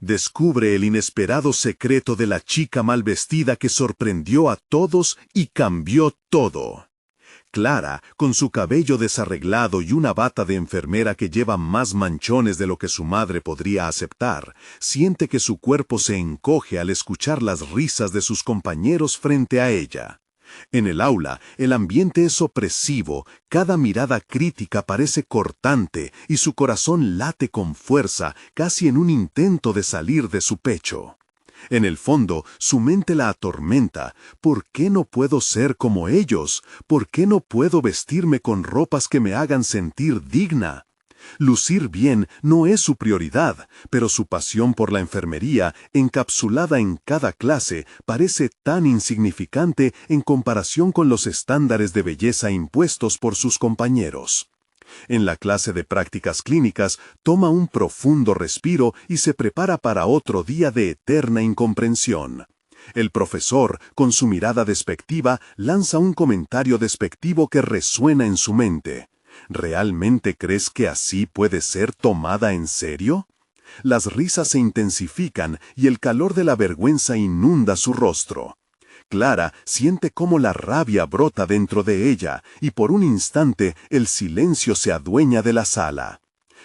descubre el inesperado secreto de la chica mal vestida que sorprendió a todos y cambió todo. Clara, con su cabello desarreglado y una bata de enfermera que lleva más manchones de lo que su madre podría aceptar, siente que su cuerpo se encoge al escuchar las risas de sus compañeros frente a ella. En el aula, el ambiente es opresivo, cada mirada crítica parece cortante y su corazón late con fuerza, casi en un intento de salir de su pecho. En el fondo, su mente la atormenta. ¿Por qué no puedo ser como ellos? ¿Por qué no puedo vestirme con ropas que me hagan sentir digna? Lucir bien no es su prioridad, pero su pasión por la enfermería, encapsulada en cada clase, parece tan insignificante en comparación con los estándares de belleza impuestos por sus compañeros. En la clase de prácticas clínicas, toma un profundo respiro y se prepara para otro día de eterna incomprensión. El profesor, con su mirada despectiva, lanza un comentario despectivo que resuena en su mente. ¿Realmente crees que así puede ser tomada en serio? Las risas se intensifican y el calor de la vergüenza inunda su rostro. Clara siente cómo la rabia brota dentro de ella y por un instante el silencio se adueña de la sala.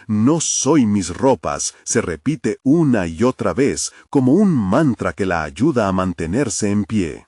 No soy mis ropas, se repite una y otra vez como un mantra que la ayuda a mantenerse en pie.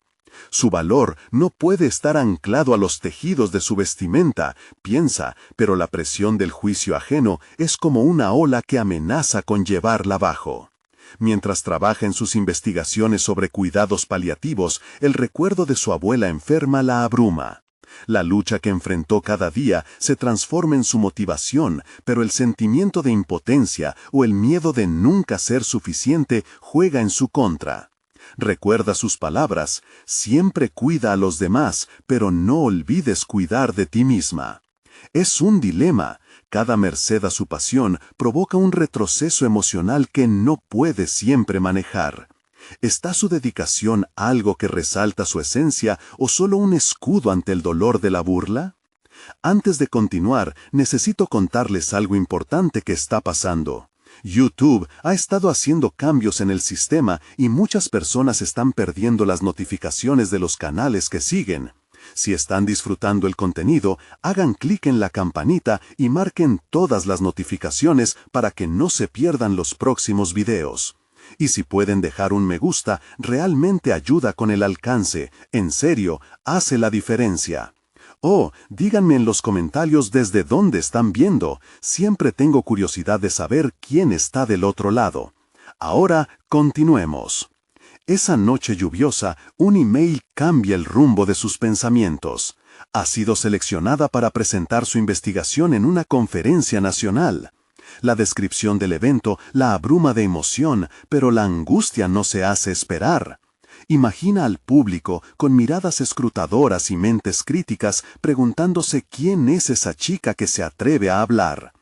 Su valor no puede estar anclado a los tejidos de su vestimenta, piensa, pero la presión del juicio ajeno es como una ola que amenaza con llevarla abajo. Mientras trabaja en sus investigaciones sobre cuidados paliativos, el recuerdo de su abuela enferma la abruma. La lucha que enfrentó cada día se transforma en su motivación, pero el sentimiento de impotencia o el miedo de nunca ser suficiente juega en su contra. Recuerda sus palabras: siempre cuida a los demás, pero no olvides cuidar de ti misma. Es un dilema. Cada merced a su pasión provoca un retroceso emocional que no puede siempre manejar. ¿Está su dedicación algo que resalta su esencia o solo un escudo ante el dolor de la burla? Antes de continuar, necesito contarles algo importante que está pasando. YouTube ha estado haciendo cambios en el sistema y muchas personas están perdiendo las notificaciones de los canales que siguen. Si están disfrutando el contenido, hagan clic en la campanita y marquen todas las notificaciones para que no se pierdan los próximos videos. Y si pueden dejar un me gusta, realmente ayuda con el alcance. En serio, hace la diferencia. Oh, díganme en los comentarios desde dónde están viendo. Siempre tengo curiosidad de saber quién está del otro lado. Ahora, continuemos. Esa noche lluviosa, un email cambia el rumbo de sus pensamientos. Ha sido seleccionada para presentar su investigación en una conferencia nacional. La descripción del evento la abruma de emoción, pero la angustia no se hace esperar. Imagina al público con miradas escrutadoras y mentes críticas preguntándose quién es esa chica que se atreve a hablar.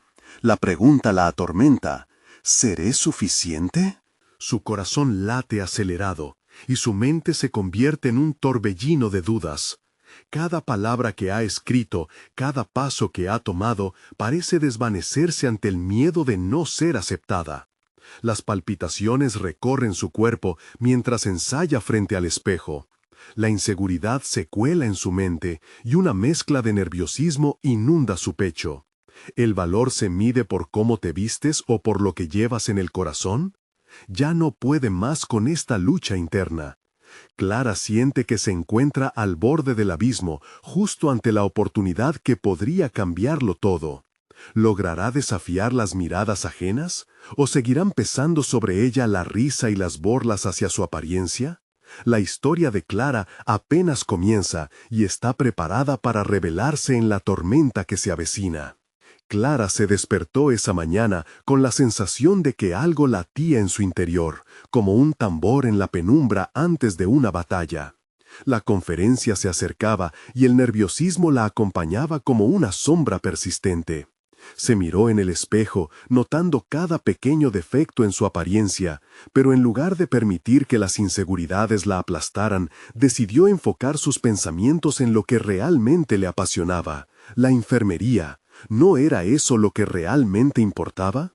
La pregunta la atormenta: ¿seré suficiente? Su corazón late acelerado y su mente se convierte en un torbellino de dudas. Cada palabra que ha escrito, cada paso que ha tomado, parece desvanecerse ante el miedo de no ser aceptada. Las palpitaciones recorren su cuerpo mientras ensaya frente al espejo. La inseguridad se cuela en su mente y una mezcla de nerviosismo inunda su pecho. ¿El valor se mide por cómo te vistes o por lo que llevas en el corazón? Ya no puede más con esta lucha interna. Clara siente que se encuentra al borde del abismo, justo ante la oportunidad que podría cambiarlo todo. ¿Logrará desafiar las miradas ajenas? ¿O seguirán pesando sobre ella la risa y las burlas hacia su apariencia? La historia de Clara apenas comienza y está preparada para revelarse en la tormenta que se avecina. Clara se despertó esa mañana con la sensación de que algo latía en su interior, como un tambor en la penumbra antes de una batalla. La conferencia se acercaba y el nerviosismo la acompañaba como una sombra persistente. Se miró en el espejo, notando cada pequeño defecto en su apariencia, pero en lugar de permitir que las inseguridades la aplastaran, decidió enfocar sus pensamientos en lo que realmente le apasionaba: la enfermería. ¿No era eso lo que realmente importaba?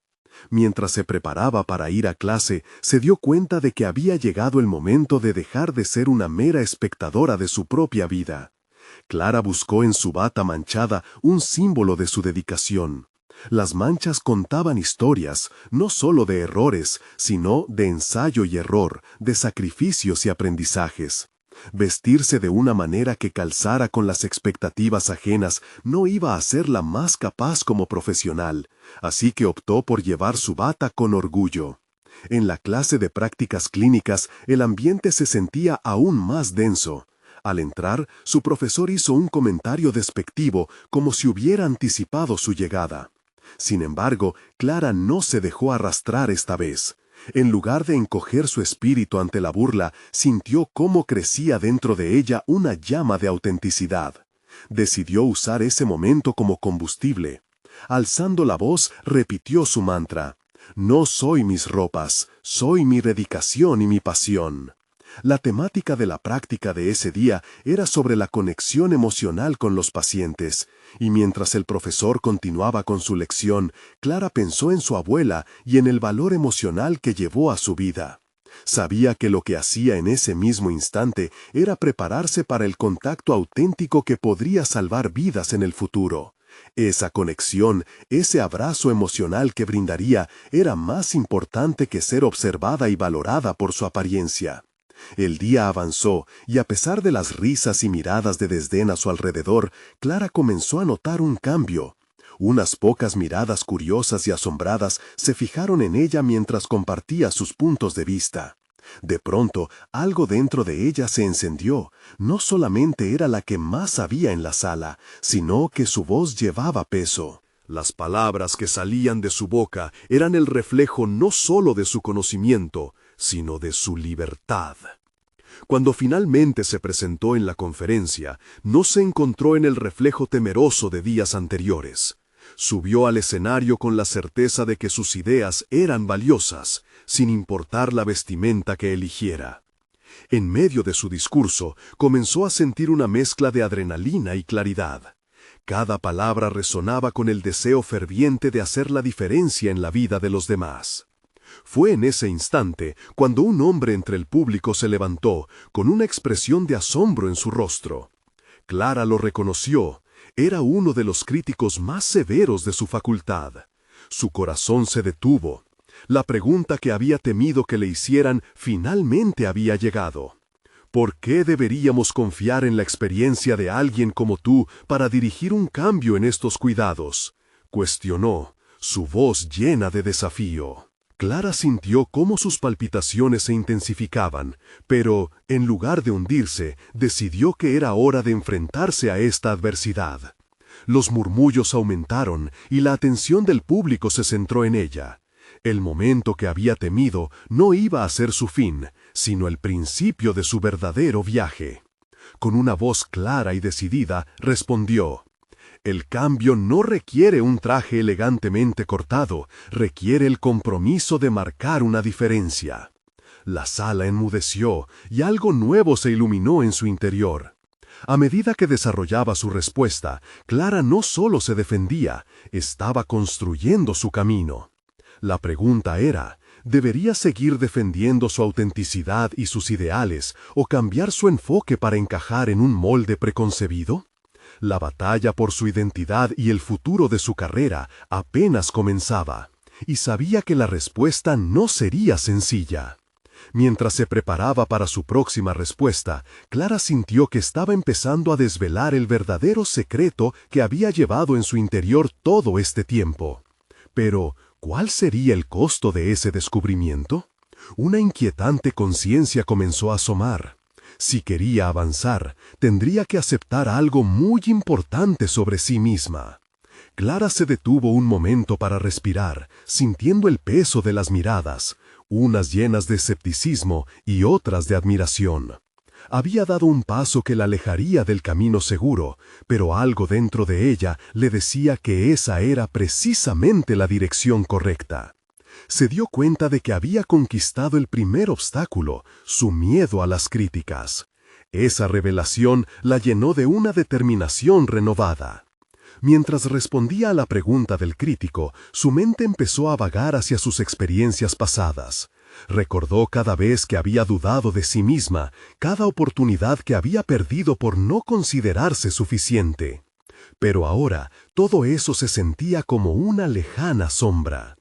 Mientras se preparaba para ir a clase, se dio cuenta de que había llegado el momento de dejar de ser una mera espectadora de su propia vida. Clara buscó en su bata manchada un símbolo de su dedicación. Las manchas contaban historias, no solo de errores, sino de ensayo y error, de sacrificios y aprendizajes. Vestirse de una manera que calzara con las expectativas ajenas no iba a hacerla más capaz como profesional, así que optó por llevar su bata con orgullo. En la clase de prácticas clínicas, el ambiente se sentía aún más denso. Al entrar, su profesor hizo un comentario despectivo, como si hubiera anticipado su llegada. Sin embargo, Clara no se dejó arrastrar esta vez. En lugar de encoger su espíritu ante la burla, sintió cómo crecía dentro de ella una llama de autenticidad. Decidió usar ese momento como combustible. Alzando la voz, repitió su mantra: «No soy mis ropas, soy mi dedicación y mi pasión». La temática de la práctica de ese día era sobre la conexión emocional con los pacientes, y mientras el profesor continuaba con su lección, Clara pensó en su abuela y en el valor emocional que llevó a su vida. Sabía que lo que hacía en ese mismo instante era prepararse para el contacto auténtico que podría salvar vidas en el futuro. Esa conexión, ese abrazo emocional que brindaría, era más importante que ser observada y valorada por su apariencia. El día avanzó, y a pesar de las risas y miradas de desdén a su alrededor, Clara comenzó a notar un cambio. Unas pocas miradas curiosas y asombradas se fijaron en ella mientras compartía sus puntos de vista. De pronto, algo dentro de ella se encendió. No solamente era la que más sabía en la sala, sino que su voz llevaba peso. Las palabras que salían de su boca eran el reflejo no solo de su conocimiento, sino de su libertad. Cuando finalmente se presentó en la conferencia, no se encontró en el reflejo temeroso de días anteriores. Subió al escenario con la certeza de que sus ideas eran valiosas, sin importar la vestimenta que eligiera. En medio de su discurso, comenzó a sentir una mezcla de adrenalina y claridad. Cada palabra resonaba con el deseo ferviente de hacer la diferencia en la vida de los demás. Fue en ese instante cuando un hombre entre el público se levantó, con una expresión de asombro en su rostro. Clara lo reconoció. Era uno de los críticos más severos de su facultad. Su corazón se detuvo. La pregunta que había temido que le hicieran finalmente había llegado. ¿Por qué deberíamos confiar en la experiencia de alguien como tú para dirigir un cambio en estos cuidados?, cuestionó, su voz llena de desafío. Clara sintió cómo sus palpitaciones se intensificaban, pero, en lugar de hundirse, decidió que era hora de enfrentarse a esta adversidad. Los murmullos aumentaron y la atención del público se centró en ella. El momento que había temido no iba a ser su fin, sino el principio de su verdadero viaje. Con una voz clara y decidida, respondió: «El cambio no requiere un traje elegantemente cortado, requiere el compromiso de marcar una diferencia». La sala enmudeció y algo nuevo se iluminó en su interior. A medida que desarrollaba su respuesta, Clara no solo se defendía, estaba construyendo su camino. La pregunta era, ¿debería seguir defendiendo su autenticidad y sus ideales o cambiar su enfoque para encajar en un molde preconcebido? La batalla por su identidad y el futuro de su carrera apenas comenzaba, y sabía que la respuesta no sería sencilla. Mientras se preparaba para su próxima respuesta, Clara sintió que estaba empezando a desvelar el verdadero secreto que había llevado en su interior todo este tiempo. Pero, ¿cuál sería el costo de ese descubrimiento? Una inquietante conciencia comenzó a asomar. Si quería avanzar, tendría que aceptar algo muy importante sobre sí misma. Clara se detuvo un momento para respirar, sintiendo el peso de las miradas, unas llenas de escepticismo y otras de admiración. Había dado un paso que la alejaría del camino seguro, pero algo dentro de ella le decía que esa era precisamente la dirección correcta. Se dio cuenta de que había conquistado el primer obstáculo, su miedo a las críticas. Esa revelación la llenó de una determinación renovada. Mientras respondía a la pregunta del crítico, su mente empezó a vagar hacia sus experiencias pasadas. Recordó cada vez que había dudado de sí misma, cada oportunidad que había perdido por no considerarse suficiente. Pero ahora todo eso se sentía como una lejana sombra.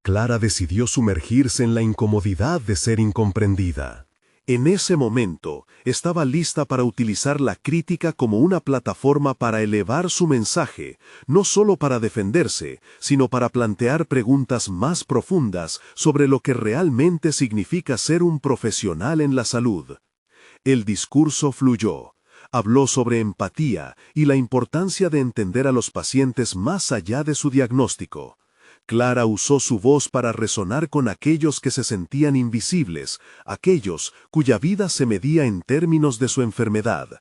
Clara decidió sumergirse en la incomodidad de ser incomprendida. En ese momento, estaba lista para utilizar la crítica como una plataforma para elevar su mensaje, no solo para defenderse, sino para plantear preguntas más profundas sobre lo que realmente significa ser un profesional en la salud. El discurso fluyó. Habló sobre empatía y la importancia de entender a los pacientes más allá de su diagnóstico. Clara usó su voz para resonar con aquellos que se sentían invisibles, aquellos cuya vida se medía en términos de su enfermedad.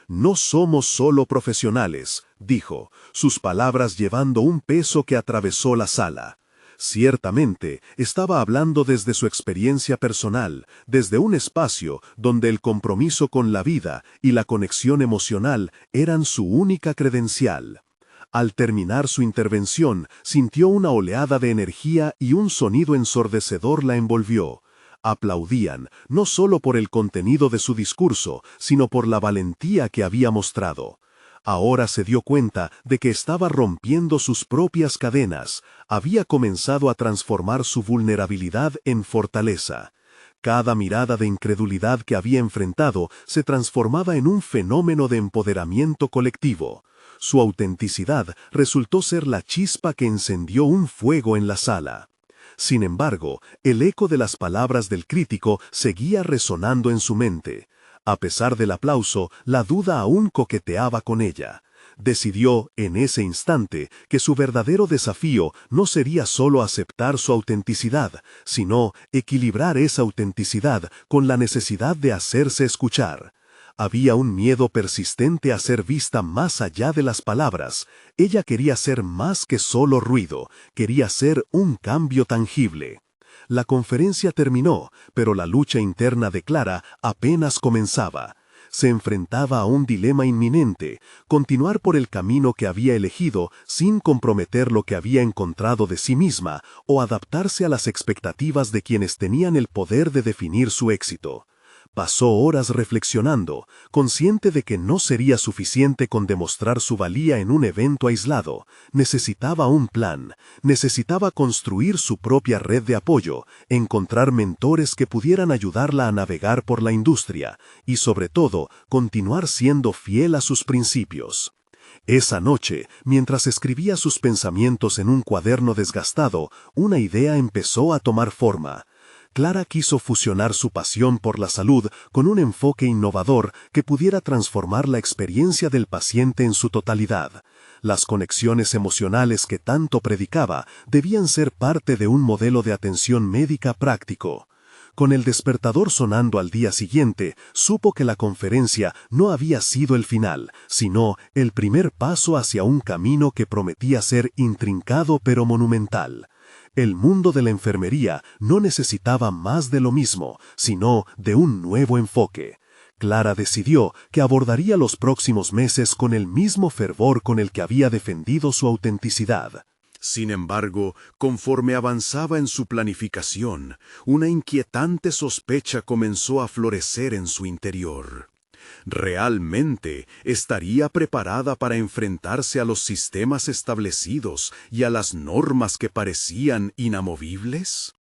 No somos solo profesionales, dijo, sus palabras llevando un peso que atravesó la sala. Ciertamente, estaba hablando desde su experiencia personal, desde un espacio donde el compromiso con la vida y la conexión emocional eran su única credencial. Al terminar su intervención, sintió una oleada de energía y un sonido ensordecedor la envolvió. Aplaudían, no solo por el contenido de su discurso, sino por la valentía que había mostrado. Ahora se dio cuenta de que estaba rompiendo sus propias cadenas, había comenzado a transformar su vulnerabilidad en fortaleza. Cada mirada de incredulidad que había enfrentado se transformaba en un fenómeno de empoderamiento colectivo. Su autenticidad resultó ser la chispa que encendió un fuego en la sala. Sin embargo, el eco de las palabras del crítico seguía resonando en su mente. A pesar del aplauso, la duda aún coqueteaba con ella. Decidió, en ese instante, que su verdadero desafío no sería solo aceptar su autenticidad, sino equilibrar esa autenticidad con la necesidad de hacerse escuchar. Había un miedo persistente a ser vista más allá de las palabras. Ella quería ser más que solo ruido, quería ser un cambio tangible. La conferencia terminó, pero la lucha interna de Clara apenas comenzaba. Se enfrentaba a un dilema inminente: continuar por el camino que había elegido sin comprometer lo que había encontrado de sí misma, o adaptarse a las expectativas de quienes tenían el poder de definir su éxito. Pasó horas reflexionando, consciente de que no sería suficiente con demostrar su valía en un evento aislado. Necesitaba un plan, necesitaba construir su propia red de apoyo, encontrar mentores que pudieran ayudarla a navegar por la industria, y sobre todo, continuar siendo fiel a sus principios. Esa noche, mientras escribía sus pensamientos en un cuaderno desgastado, una idea empezó a tomar forma. Clara quiso fusionar su pasión por la salud con un enfoque innovador que pudiera transformar la experiencia del paciente en su totalidad. Las conexiones emocionales que tanto predicaba debían ser parte de un modelo de atención médica práctico. Con el despertador sonando al día siguiente, supo que la conferencia no había sido el final, sino el primer paso hacia un camino que prometía ser intrincado pero monumental. El mundo de la enfermería no necesitaba más de lo mismo, sino de un nuevo enfoque. Clara decidió que abordaría los próximos meses con el mismo fervor con el que había defendido su autenticidad. Sin embargo, conforme avanzaba en su planificación, una inquietante sospecha comenzó a florecer en su interior. ¿Realmente estaría preparada para enfrentarse a los sistemas establecidos y a las normas que parecían inamovibles?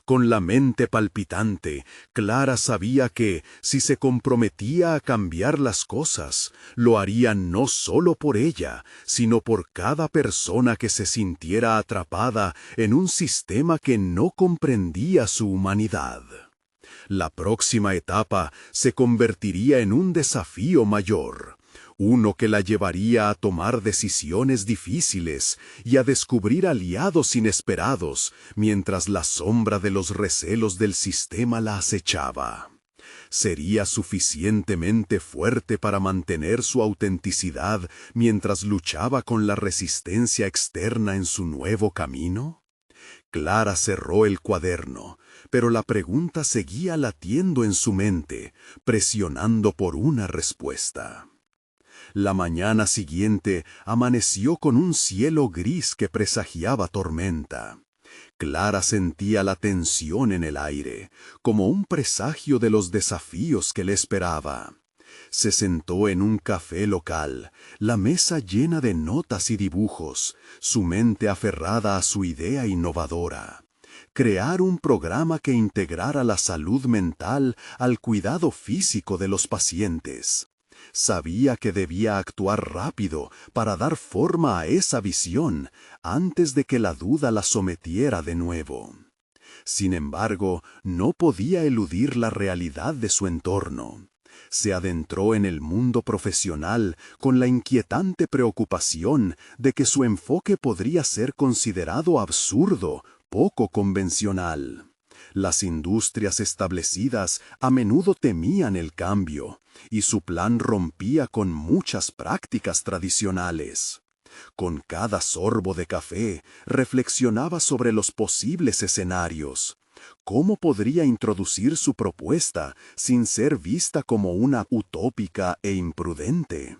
Con la mente palpitante, Clara sabía que, si se comprometía a cambiar las cosas, lo haría no solo por ella, sino por cada persona que se sintiera atrapada en un sistema que no comprendía su humanidad. La próxima etapa se convertiría en un desafío mayor, uno que la llevaría a tomar decisiones difíciles y a descubrir aliados inesperados, mientras la sombra de los recelos del sistema la acechaba. ¿Sería suficientemente fuerte para mantener su autenticidad mientras luchaba con la resistencia externa en su nuevo camino? Clara cerró el cuaderno, pero la pregunta seguía latiendo en su mente, presionando por una respuesta. La mañana siguiente amaneció con un cielo gris que presagiaba tormenta. Clara sentía la tensión en el aire, como un presagio de los desafíos que le esperaba. Se sentó en un café local, la mesa llena de notas y dibujos, su mente aferrada a su idea innovadora. Crear un programa que integrara la salud mental al cuidado físico de los pacientes. Sabía que debía actuar rápido para dar forma a esa visión antes de que la duda la sometiera de nuevo. Sin embargo, no podía eludir la realidad de su entorno. Se adentró en el mundo profesional con la inquietante preocupación de que su enfoque podría ser considerado absurdo, poco convencional. Las industrias establecidas a menudo temían el cambio, y su plan rompía con muchas prácticas tradicionales. Con cada sorbo de café, reflexionaba sobre los posibles escenarios. ¿Cómo podría introducir su propuesta sin ser vista como una utópica e imprudente?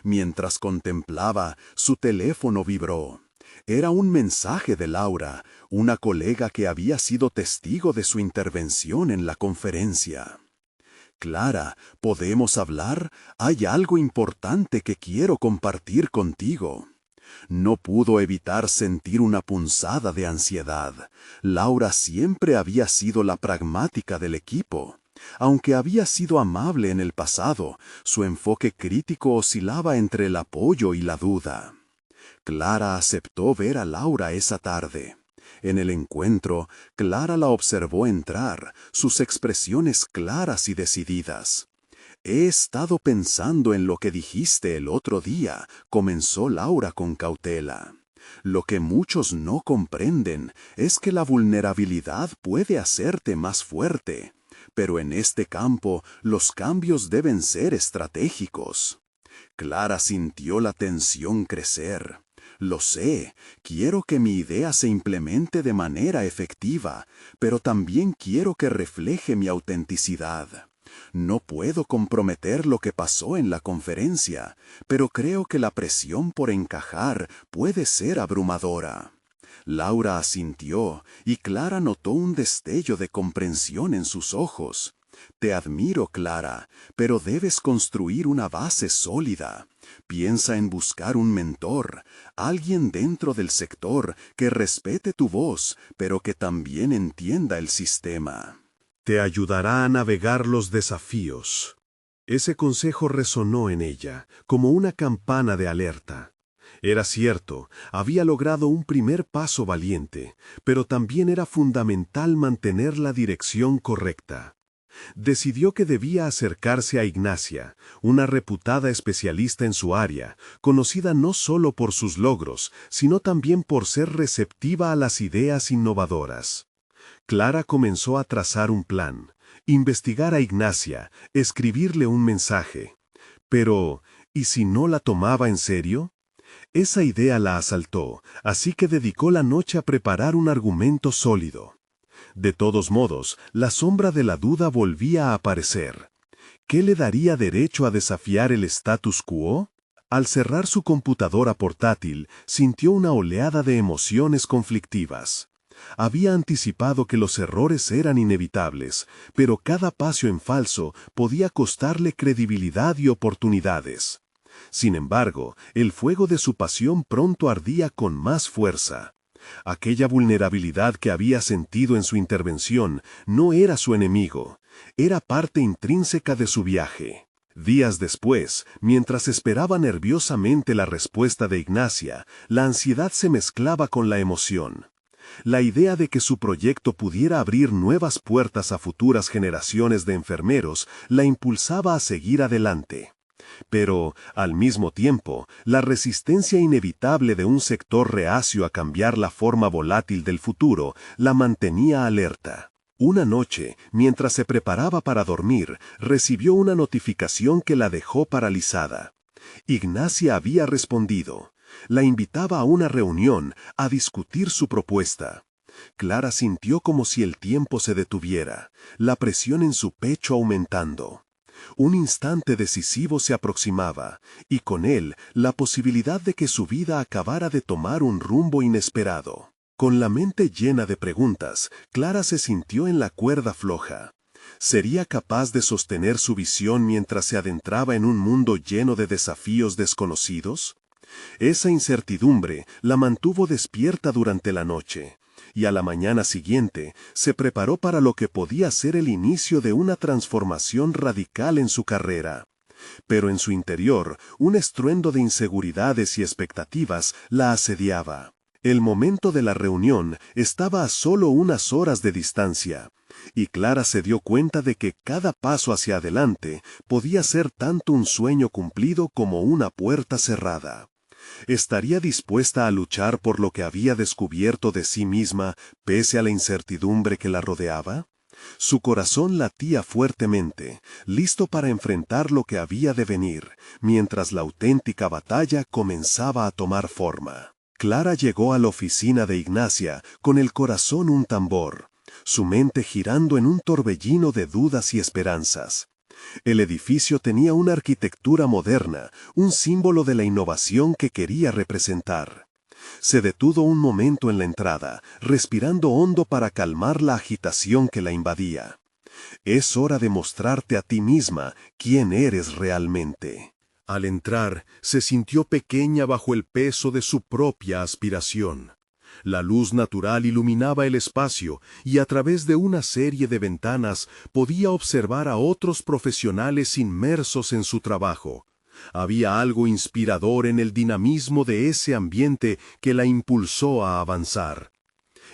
Mientras contemplaba, su teléfono vibró. Era un mensaje de Laura, una colega que había sido testigo de su intervención en la conferencia. «Clara, ¿podemos hablar? Hay algo importante que quiero compartir contigo». No pudo evitar sentir una punzada de ansiedad. Laura siempre había sido la pragmática del equipo. Aunque había sido amable en el pasado, su enfoque crítico oscilaba entre el apoyo y la duda. Clara aceptó ver a Laura esa tarde. En el encuentro, Clara la observó entrar, sus expresiones claras y decididas. «He estado pensando en lo que dijiste el otro día», comenzó Laura con cautela. «Lo que muchos no comprenden es que la vulnerabilidad puede hacerte más fuerte. Pero en este campo, los cambios deben ser estratégicos». Clara sintió la tensión crecer. «Lo sé, quiero que mi idea se implemente de manera efectiva, pero también quiero que refleje mi autenticidad. No puedo comprometer lo que pasó en la conferencia, pero creo que la presión por encajar puede ser abrumadora». Laura asintió y Clara notó un destello de comprensión en sus ojos. «Te admiro, Clara, pero debes construir una base sólida. Piensa en buscar un mentor, alguien dentro del sector que respete tu voz, pero que también entienda el sistema. Te ayudará a navegar los desafíos». Ese consejo resonó en ella, como una campana de alerta. Era cierto, había logrado un primer paso valiente, pero también era fundamental mantener la dirección correcta. Decidió que debía acercarse a Ignacia, una reputada especialista en su área, conocida no solo por sus logros, sino también por ser receptiva a las ideas innovadoras. Clara comenzó a trazar un plan, investigar a Ignacia, escribirle un mensaje. Pero, ¿y si no la tomaba en serio? Esa idea la asaltó, así que dedicó la noche a preparar un argumento sólido. De todos modos, la sombra de la duda volvía a aparecer. ¿Qué le daría derecho a desafiar el status quo? Al cerrar su computadora portátil, sintió una oleada de emociones conflictivas. Había anticipado que los errores eran inevitables, pero cada paso en falso podía costarle credibilidad y oportunidades. Sin embargo, el fuego de su pasión pronto ardía con más fuerza. Aquella vulnerabilidad que había sentido en su intervención no era su enemigo, era parte intrínseca de su viaje. Días después, mientras esperaba nerviosamente la respuesta de Ignacia, la ansiedad se mezclaba con la emoción. La idea de que su proyecto pudiera abrir nuevas puertas a futuras generaciones de enfermeros la impulsaba a seguir adelante. Pero, al mismo tiempo, la resistencia inevitable de un sector reacio a cambiar la forma volátil del futuro la mantenía alerta. Una noche, mientras se preparaba para dormir, recibió una notificación que la dejó paralizada. Ignacia había respondido. La invitaba a una reunión a discutir su propuesta. Clara sintió como si el tiempo se detuviera, la presión en su pecho aumentando. Un instante decisivo se aproximaba, y con él la posibilidad de que su vida acabara de tomar un rumbo inesperado. Con la mente llena de preguntas, Clara se sintió en la cuerda floja. ¿Sería capaz de sostener su visión mientras se adentraba en un mundo lleno de desafíos desconocidos? Esa incertidumbre la mantuvo despierta durante la noche, y a la mañana siguiente se preparó para lo que podía ser el inicio de una transformación radical en su carrera. Pero en su interior, un estruendo de inseguridades y expectativas la asediaba. El momento de la reunión estaba a solo unas horas de distancia, y Clara se dio cuenta de que cada paso hacia adelante podía ser tanto un sueño cumplido como una puerta cerrada. ¿Estaría dispuesta a luchar por lo que había descubierto de sí misma, pese a la incertidumbre que la rodeaba? Su corazón latía fuertemente, listo para enfrentar lo que había de venir, mientras la auténtica batalla comenzaba a tomar forma. Clara llegó a la oficina de Ignacia con el corazón un tambor, su mente girando en un torbellino de dudas y esperanzas. El edificio tenía una arquitectura moderna, un símbolo de la innovación que quería representar. Se detuvo un momento en la entrada, respirando hondo para calmar la agitación que la invadía. Es hora de mostrarte a ti misma quién eres realmente. Al entrar, se sintió pequeña bajo el peso de su propia aspiración. La luz natural iluminaba el espacio y a través de una serie de ventanas podía observar a otros profesionales inmersos en su trabajo. Había algo inspirador en el dinamismo de ese ambiente que la impulsó a avanzar.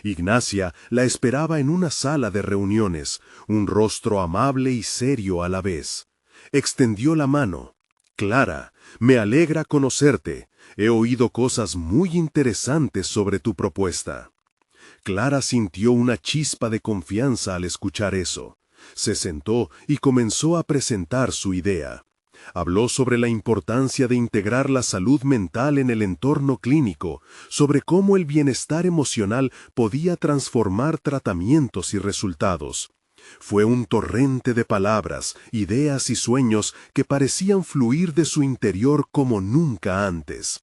Ignacia la esperaba en una sala de reuniones, un rostro amable y serio a la vez. Extendió la mano. Clara, me alegra conocerte. He oído cosas muy interesantes sobre tu propuesta. Clara sintió una chispa de confianza al escuchar eso. Se sentó y comenzó a presentar su idea. Habló sobre la importancia de integrar la salud mental en el entorno clínico, sobre cómo el bienestar emocional podía transformar tratamientos y resultados. Fue un torrente de palabras, ideas y sueños que parecían fluir de su interior como nunca antes.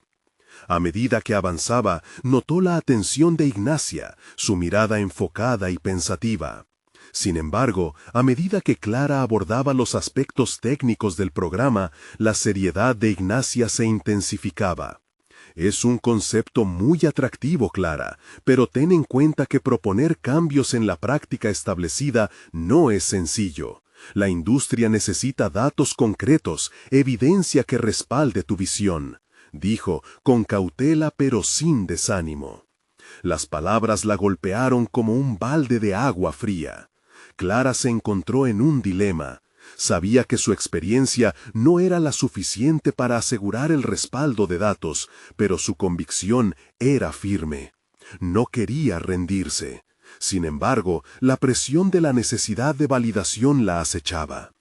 A medida que avanzaba, notó la atención de Ignacia, su mirada enfocada y pensativa. Sin embargo, a medida que Clara abordaba los aspectos técnicos del programa, la seriedad de Ignacia se intensificaba. Es un concepto muy atractivo, Clara, pero ten en cuenta que proponer cambios en la práctica establecida no es sencillo. La industria necesita datos concretos, evidencia que respalde tu visión, dijo, con cautela pero sin desánimo. Las palabras la golpearon como un balde de agua fría. Clara se encontró en un dilema. Sabía que su experiencia no era la suficiente para asegurar el respaldo de datos, pero su convicción era firme. No quería rendirse. Sin embargo, la presión de la necesidad de validación la acechaba.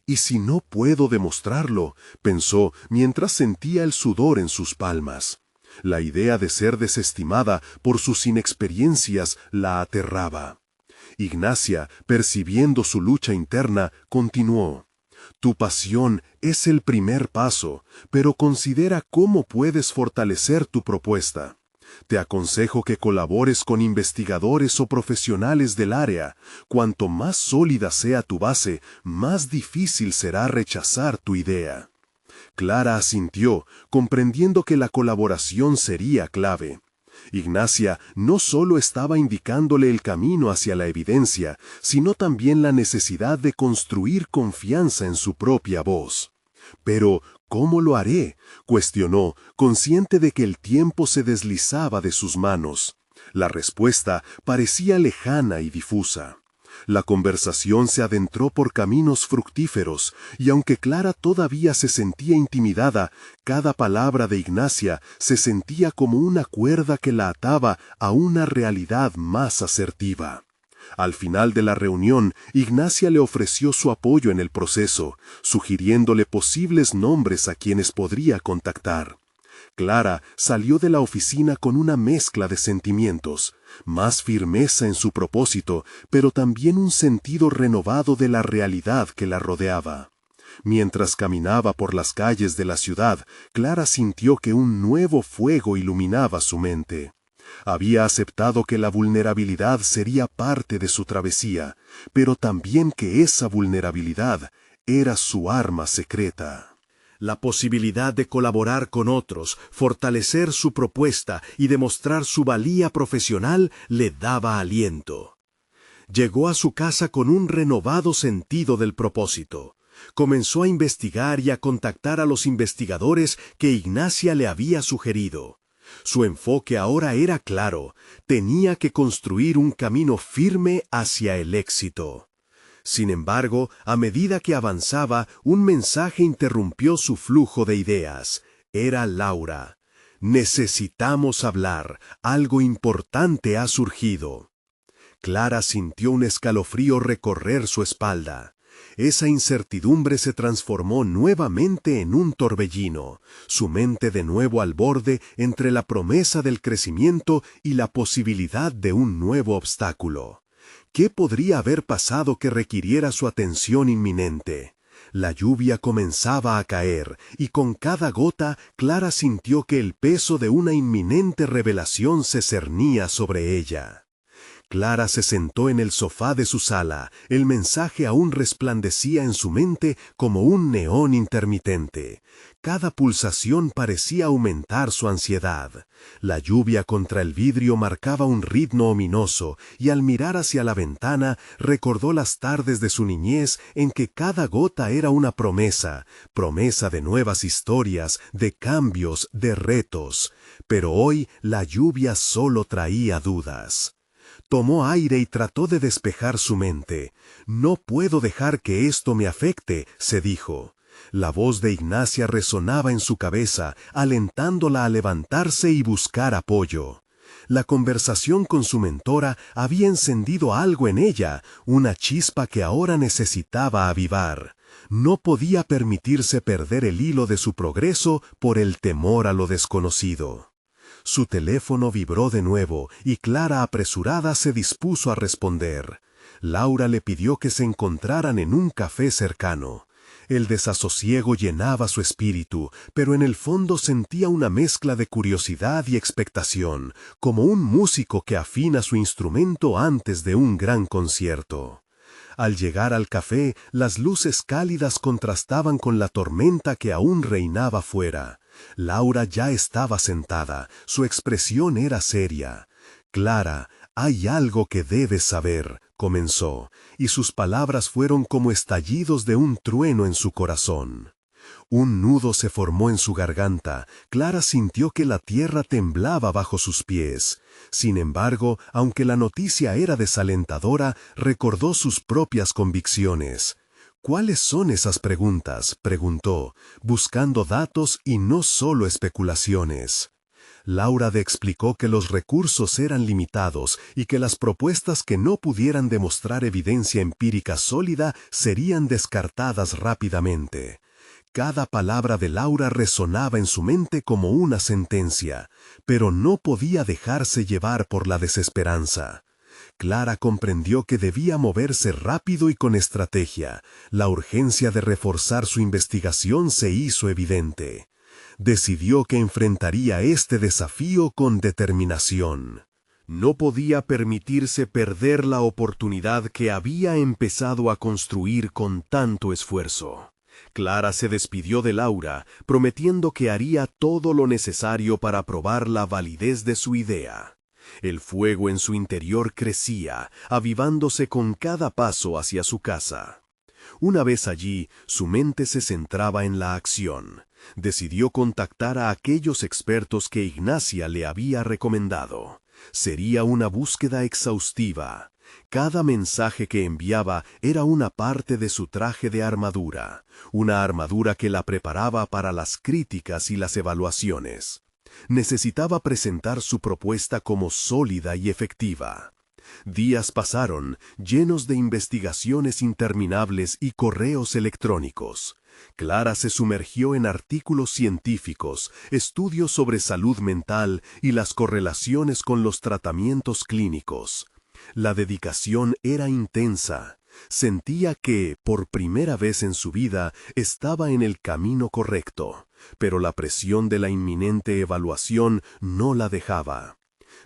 «¿Y si no puedo demostrarlo?», pensó mientras sentía el sudor en sus palmas. La idea de ser desestimada por sus inexperiencias la aterraba. Ignacia, percibiendo su lucha interna, continuó. «Tu pasión es el primer paso, pero considera cómo puedes fortalecer tu propuesta. Te aconsejo que colabores con investigadores o profesionales del área. Cuanto más sólida sea tu base, más difícil será rechazar tu idea». Clara asintió, comprendiendo que la colaboración sería clave. Ignacia no solo estaba indicándole el camino hacia la evidencia, sino también la necesidad de construir confianza en su propia voz. «Pero, ¿cómo lo haré?», cuestionó, consciente de que el tiempo se deslizaba de sus manos. La respuesta parecía lejana y difusa. La conversación se adentró por caminos fructíferos, y aunque Clara todavía se sentía intimidada, cada palabra de Ignacia se sentía como una cuerda que la ataba a una realidad más asertiva. Al final de la reunión, Ignacia le ofreció su apoyo en el proceso, sugiriéndole posibles nombres a quienes podría contactar. Clara salió de la oficina con una mezcla de sentimientos, más firmeza en su propósito, pero también un sentido renovado de la realidad que la rodeaba. Mientras caminaba por las calles de la ciudad, Clara sintió que un nuevo fuego iluminaba su mente. Había aceptado que la vulnerabilidad sería parte de su travesía, pero también que esa vulnerabilidad era su arma secreta. La posibilidad de colaborar con otros, fortalecer su propuesta y demostrar su valía profesional le daba aliento. Llegó a su casa con un renovado sentido del propósito. Comenzó a investigar y a contactar a los investigadores que Ignacia le había sugerido. Su enfoque ahora era claro: tenía que construir un camino firme hacia el éxito. Sin embargo, a medida que avanzaba, un mensaje interrumpió su flujo de ideas. Era Laura. «Necesitamos hablar. Algo importante ha surgido». Clara sintió un escalofrío recorrer su espalda. Esa incertidumbre se transformó nuevamente en un torbellino, su mente de nuevo al borde entre la promesa del crecimiento y la posibilidad de un nuevo obstáculo. ¿Qué podría haber pasado que requiriera su atención inminente? La lluvia comenzaba a caer, y con cada gota Clara sintió que el peso de una inminente revelación se cernía sobre ella. Clara se sentó en el sofá de su sala. El mensaje aún resplandecía en su mente como un neón intermitente. Cada pulsación parecía aumentar su ansiedad. La lluvia contra el vidrio marcaba un ritmo ominoso, y al mirar hacia la ventana recordó las tardes de su niñez en que cada gota era una promesa, promesa de nuevas historias, de cambios, de retos. Pero hoy la lluvia solo traía dudas. Tomó aire y trató de despejar su mente. «No puedo dejar que esto me afecte», se dijo. La voz de Ignacia resonaba en su cabeza, alentándola a levantarse y buscar apoyo. La conversación con su mentora había encendido algo en ella, una chispa que ahora necesitaba avivar. No podía permitirse perder el hilo de su progreso por el temor a lo desconocido. Su teléfono vibró de nuevo y Clara, apresurada, se dispuso a responder. Laura le pidió que se encontraran en un café cercano. El desasosiego llenaba su espíritu, pero en el fondo sentía una mezcla de curiosidad y expectación, como un músico que afina su instrumento antes de un gran concierto. Al llegar al café, las luces cálidas contrastaban con la tormenta que aún reinaba fuera. Laura ya estaba sentada, su expresión era seria. «Clara, hay algo que debes saber», comenzó, y sus palabras fueron como estallidos de un trueno en su corazón. Un nudo se formó en su garganta. Clara sintió que la tierra temblaba bajo sus pies. Sin embargo, aunque la noticia era desalentadora, recordó sus propias convicciones. «¿Cuáles son esas preguntas?», preguntó, buscando datos y no solo especulaciones. Laura le explicó que los recursos eran limitados y que las propuestas que no pudieran demostrar evidencia empírica sólida serían descartadas rápidamente. Cada palabra de Laura resonaba en su mente como una sentencia, pero no podía dejarse llevar por la desesperanza. Clara comprendió que debía moverse rápido y con estrategia. La urgencia de reforzar su investigación se hizo evidente. Decidió que enfrentaría este desafío con determinación. No podía permitirse perder la oportunidad que había empezado a construir con tanto esfuerzo. Clara se despidió de Laura, prometiendo que haría todo lo necesario para probar la validez de su idea. El fuego en su interior crecía, avivándose con cada paso hacia su casa. Una vez allí, su mente se centraba en la acción. Decidió contactar a aquellos expertos que Ignacia le había recomendado. Sería una búsqueda exhaustiva. Cada mensaje que enviaba era una parte de su traje de armadura, una armadura que la preparaba para las críticas y las evaluaciones. Necesitaba presentar su propuesta como sólida y efectiva. Días pasaron, llenos de investigaciones interminables y correos electrónicos. Clara se sumergió en artículos científicos, estudios sobre salud mental y las correlaciones con los tratamientos clínicos. La dedicación era intensa. Sentía que, por primera vez en su vida, estaba en el camino correcto, pero la presión de la inminente evaluación no la dejaba.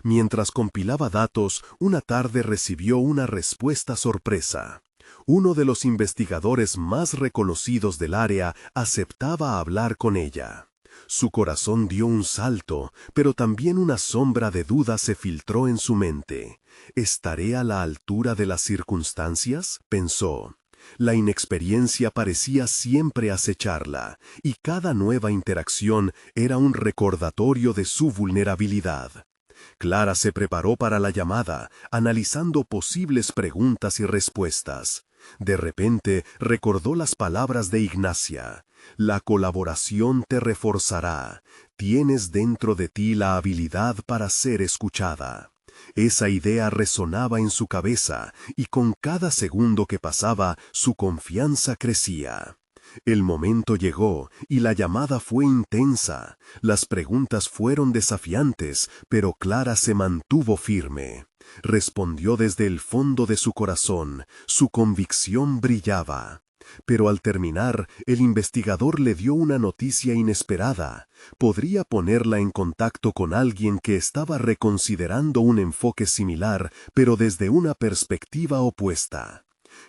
Mientras compilaba datos, una tarde recibió una respuesta sorpresa. Uno de los investigadores más reconocidos del área aceptaba hablar con ella. Su corazón dio un salto, pero también una sombra de duda se filtró en su mente. ¿Estaré a la altura de las circunstancias?, pensó. La inexperiencia parecía siempre acecharla, y cada nueva interacción era un recordatorio de su vulnerabilidad. Clara se preparó para la llamada, analizando posibles preguntas y respuestas. De repente recordó las palabras de Ignacia. La colaboración te reforzará. Tienes dentro de ti la habilidad para ser escuchada. Esa idea resonaba en su cabeza, y con cada segundo que pasaba, su confianza crecía. El momento llegó, y la llamada fue intensa. Las preguntas fueron desafiantes, pero Clara se mantuvo firme. Respondió desde el fondo de su corazón, su convicción brillaba. Pero al terminar, el investigador le dio una noticia inesperada. Podría ponerla en contacto con alguien que estaba reconsiderando un enfoque similar, pero desde una perspectiva opuesta.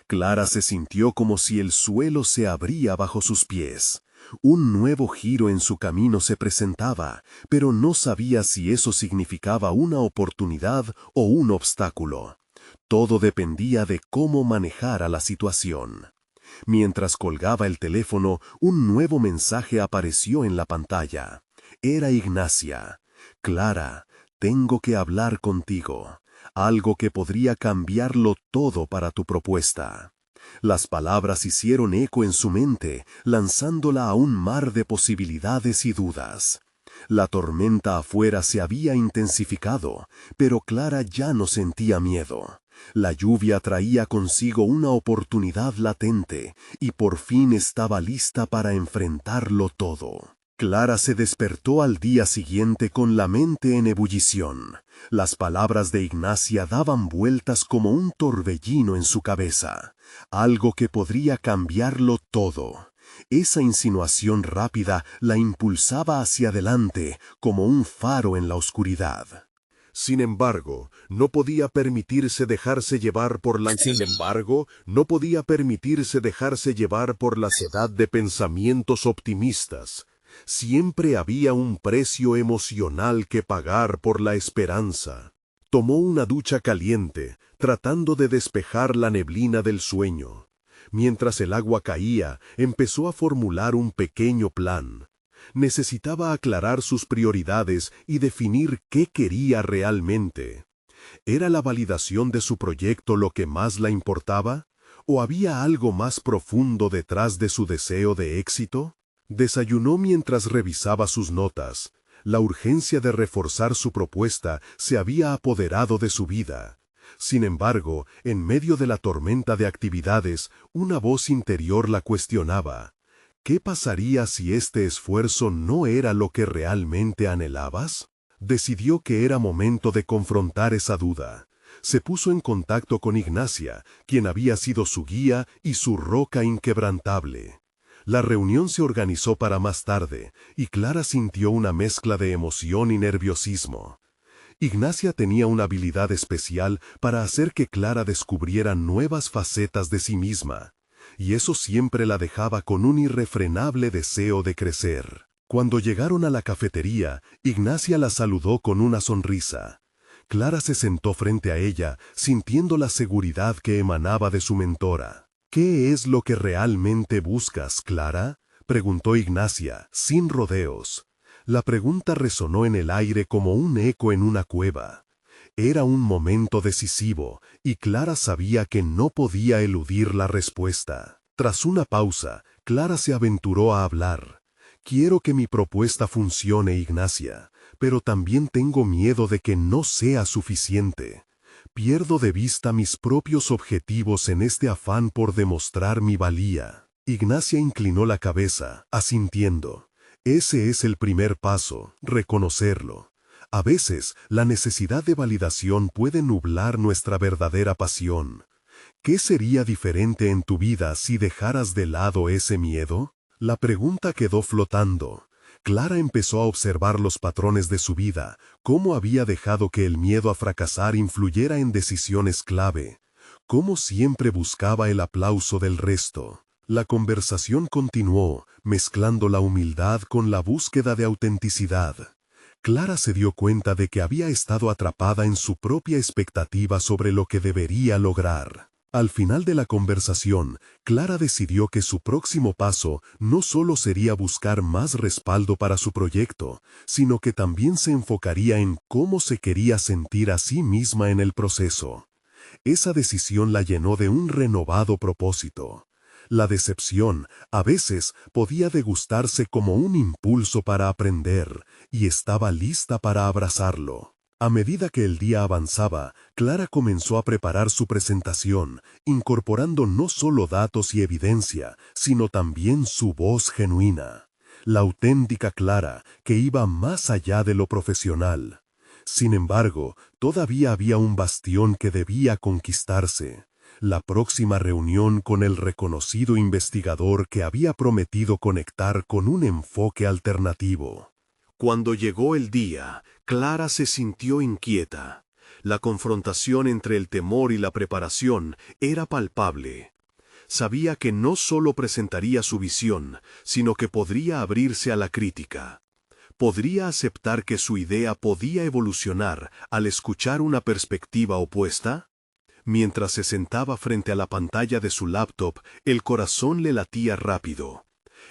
Clara se sintió como si el suelo se abría bajo sus pies. Un nuevo giro en su camino se presentaba, pero no sabía si eso significaba una oportunidad o un obstáculo. Todo dependía de cómo manejara la situación. Mientras colgaba el teléfono, un nuevo mensaje apareció en la pantalla. Era Ignacia. Clara, tengo que hablar contigo. Algo que podría cambiarlo todo para tu propuesta. Las palabras hicieron eco en su mente, lanzándola a un mar de posibilidades y dudas. La tormenta afuera se había intensificado, pero Clara ya no sentía miedo. La lluvia traía consigo una oportunidad latente, y por fin estaba lista para enfrentarlo todo. Clara se despertó al día siguiente con la mente en ebullición. Las palabras de Ignacia daban vueltas como un torbellino en su cabeza. Algo que podría cambiarlo todo. Esa insinuación rápida la impulsaba hacia adelante como un faro en la oscuridad. Sin embargo, no podía permitirse dejarse llevar por la ansiedad de pensamientos optimistas. Siempre había un precio emocional que pagar por la esperanza. Tomó una ducha caliente, tratando de despejar la neblina del sueño. Mientras el agua caía, empezó a formular un pequeño plan. Necesitaba aclarar sus prioridades y definir qué quería realmente. ¿Era la validación de su proyecto lo que más la importaba? ¿O había algo más profundo detrás de su deseo de éxito? Desayunó mientras revisaba sus notas. La urgencia de reforzar su propuesta se había apoderado de su vida. Sin embargo, en medio de la tormenta de actividades, una voz interior la cuestionaba. ¿Qué pasaría si este esfuerzo no era lo que realmente anhelabas? Decidió que era momento de confrontar esa duda. Se puso en contacto con Ignacia, quien había sido su guía y su roca inquebrantable. La reunión se organizó para más tarde, y Clara sintió una mezcla de emoción y nerviosismo. Ignacia tenía una habilidad especial para hacer que Clara descubriera nuevas facetas de sí misma, y eso siempre la dejaba con un irrefrenable deseo de crecer. Cuando llegaron a la cafetería, Ignacia la saludó con una sonrisa. Clara se sentó frente a ella, sintiendo la seguridad que emanaba de su mentora. ¿Qué es lo que realmente buscas, Clara?, preguntó Ignacia, sin rodeos. La pregunta resonó en el aire como un eco en una cueva. Era un momento decisivo, y Clara sabía que no podía eludir la respuesta. Tras una pausa, Clara se aventuró a hablar. Quiero que mi propuesta funcione, Ignacia, pero también tengo miedo de que no sea suficiente. Pierdo de vista mis propios objetivos en este afán por demostrar mi valía. Ignacia inclinó la cabeza, asintiendo. Ese es el primer paso, reconocerlo. A veces, la necesidad de validación puede nublar nuestra verdadera pasión. ¿Qué sería diferente en tu vida si dejaras de lado ese miedo? La pregunta quedó flotando. Clara empezó a observar los patrones de su vida, cómo había dejado que el miedo a fracasar influyera en decisiones clave, cómo siempre buscaba el aplauso del resto. La conversación continuó, mezclando la humildad con la búsqueda de autenticidad. Clara se dio cuenta de que había estado atrapada en su propia expectativa sobre lo que debería lograr. Al final de la conversación, Clara decidió que su próximo paso no solo sería buscar más respaldo para su proyecto, sino que también se enfocaría en cómo se quería sentir a sí misma en el proceso. Esa decisión la llenó de un renovado propósito. La decepción, a veces, podía degustarse como un impulso para aprender, y estaba lista para abrazarlo. A medida que el día avanzaba, Clara comenzó a preparar su presentación, incorporando no solo datos y evidencia, sino también su voz genuina. La auténtica Clara, que iba más allá de lo profesional. Sin embargo, todavía había un bastión que debía conquistarse. La próxima reunión con el reconocido investigador que había prometido conectar con un enfoque alternativo. Cuando llegó el día, Clara se sintió inquieta. La confrontación entre el temor y la preparación era palpable. Sabía que no solo presentaría su visión, sino que podría abrirse a la crítica. Podría aceptar que su idea podía evolucionar al escuchar una perspectiva opuesta. Mientras se sentaba frente a la pantalla de su laptop, el corazón le latía rápido.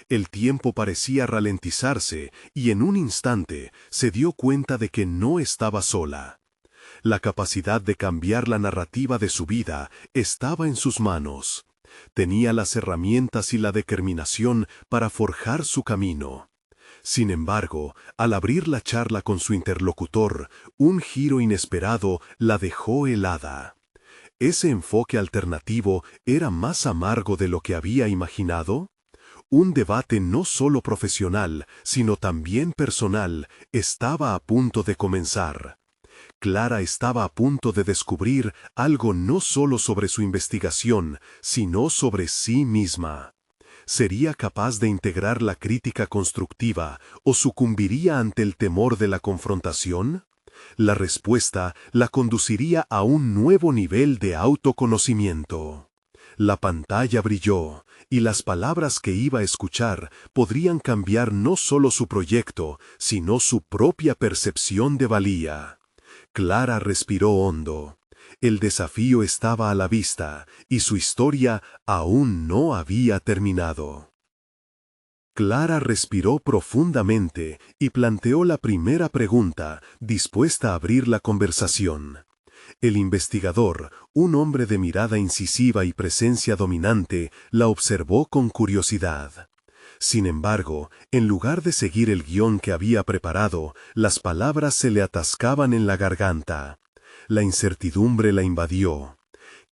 El tiempo parecía ralentizarse y en un instante se dio cuenta de que no estaba sola. La capacidad de cambiar la narrativa de su vida estaba en sus manos. Tenía las herramientas y la determinación para forjar su camino. Sin embargo, al abrir la charla con su interlocutor, un giro inesperado la dejó helada. ¿Ese enfoque alternativo era más amargo de lo que había imaginado? Un debate no solo profesional, sino también personal, estaba a punto de comenzar. Clara estaba a punto de descubrir algo no solo sobre su investigación, sino sobre sí misma. ¿Sería capaz de integrar la crítica constructiva o sucumbiría ante el temor de la confrontación? La respuesta la conduciría a un nuevo nivel de autoconocimiento. La pantalla brilló, y las palabras que iba a escuchar podrían cambiar no solo su proyecto, sino su propia percepción de valía. Clara respiró hondo. El desafío estaba a la vista, y su historia aún no había terminado. Clara respiró profundamente y planteó la primera pregunta, dispuesta a abrir la conversación. El investigador, un hombre de mirada incisiva y presencia dominante, la observó con curiosidad. Sin embargo, en lugar de seguir el guión que había preparado, las palabras se le atascaban en la garganta. La incertidumbre la invadió.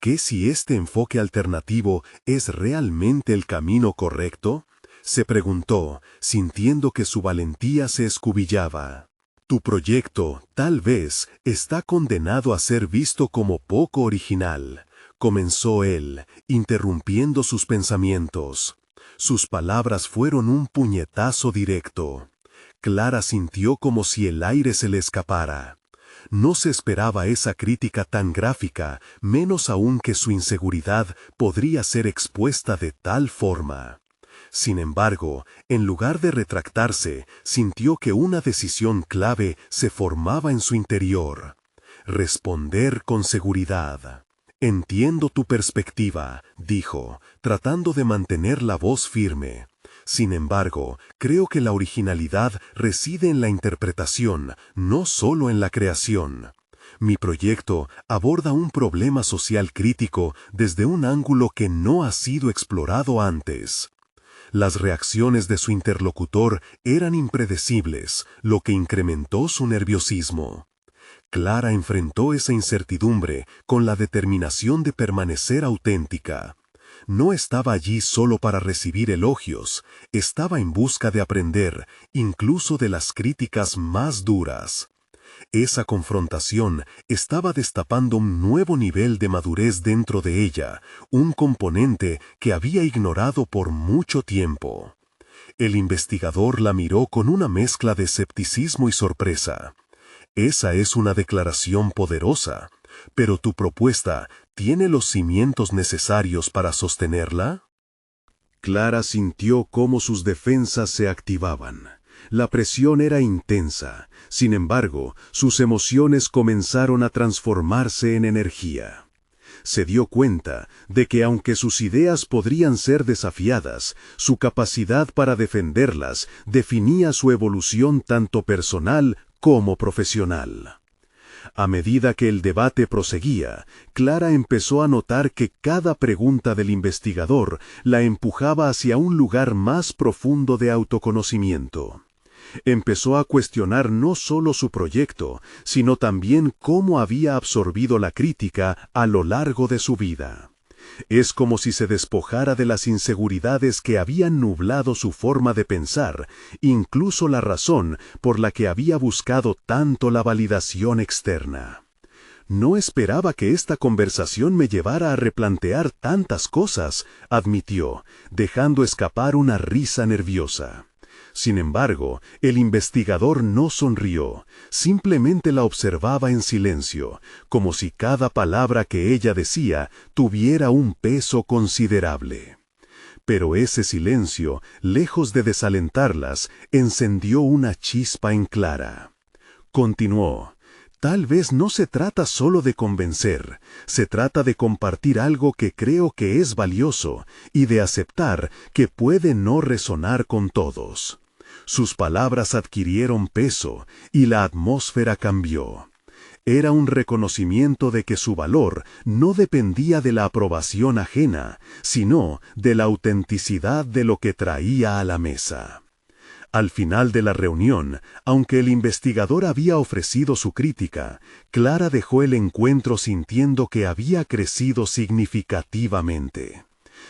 ¿Qué si este enfoque alternativo es realmente el camino correcto? Se preguntó, sintiendo que su valentía se escubillaba. Tu proyecto, tal vez, está condenado a ser visto como poco original, comenzó él, interrumpiendo sus pensamientos. Sus palabras fueron un puñetazo directo. Clara sintió como si el aire se le escapara. No se esperaba esa crítica tan gráfica, menos aún que su inseguridad podría ser expuesta de tal forma. Sin embargo, en lugar de retractarse, sintió que una decisión clave se formaba en su interior. Responder con seguridad. Entiendo tu perspectiva, dijo, tratando de mantener la voz firme. Sin embargo, creo que la originalidad reside en la interpretación, no solo en la creación. Mi proyecto aborda un problema social crítico desde un ángulo que no ha sido explorado antes. Las reacciones de su interlocutor eran impredecibles, lo que incrementó su nerviosismo. Clara enfrentó esa incertidumbre con la determinación de permanecer auténtica. No estaba allí solo para recibir elogios, estaba en busca de aprender, incluso de las críticas más duras. Esa confrontación estaba destapando un nuevo nivel de madurez dentro de ella, un componente que había ignorado por mucho tiempo. El investigador la miró con una mezcla de escepticismo y sorpresa. Esa es una declaración poderosa, pero ¿tu propuesta tiene los cimientos necesarios para sostenerla? Clara sintió cómo sus defensas se activaban. La presión era intensa. Sin embargo, sus emociones comenzaron a transformarse en energía. Se dio cuenta de que aunque sus ideas podrían ser desafiadas, su capacidad para defenderlas definía su evolución tanto personal como profesional. A medida que el debate proseguía, Clara empezó a notar que cada pregunta del investigador la empujaba hacia un lugar más profundo de autoconocimiento. Empezó a cuestionar no solo su proyecto, sino también cómo había absorbido la crítica a lo largo de su vida. Es como si se despojara de las inseguridades que habían nublado su forma de pensar, incluso la razón por la que había buscado tanto la validación externa. No esperaba que esta conversación me llevara a replantear tantas cosas, admitió, dejando escapar una risa nerviosa. Sin embargo, el investigador no sonrió, simplemente la observaba en silencio, como si cada palabra que ella decía tuviera un peso considerable. Pero ese silencio, lejos de desalentarlas, encendió una chispa en Clara. Continuó. Tal vez no se trata solo de convencer, se trata de compartir algo que creo que es valioso y de aceptar que puede no resonar con todos. Sus palabras adquirieron peso y la atmósfera cambió. Era un reconocimiento de que su valor no dependía de la aprobación ajena, sino de la autenticidad de lo que traía a la mesa. Al final de la reunión, aunque el investigador había ofrecido su crítica, Clara dejó el encuentro sintiendo que había crecido significativamente.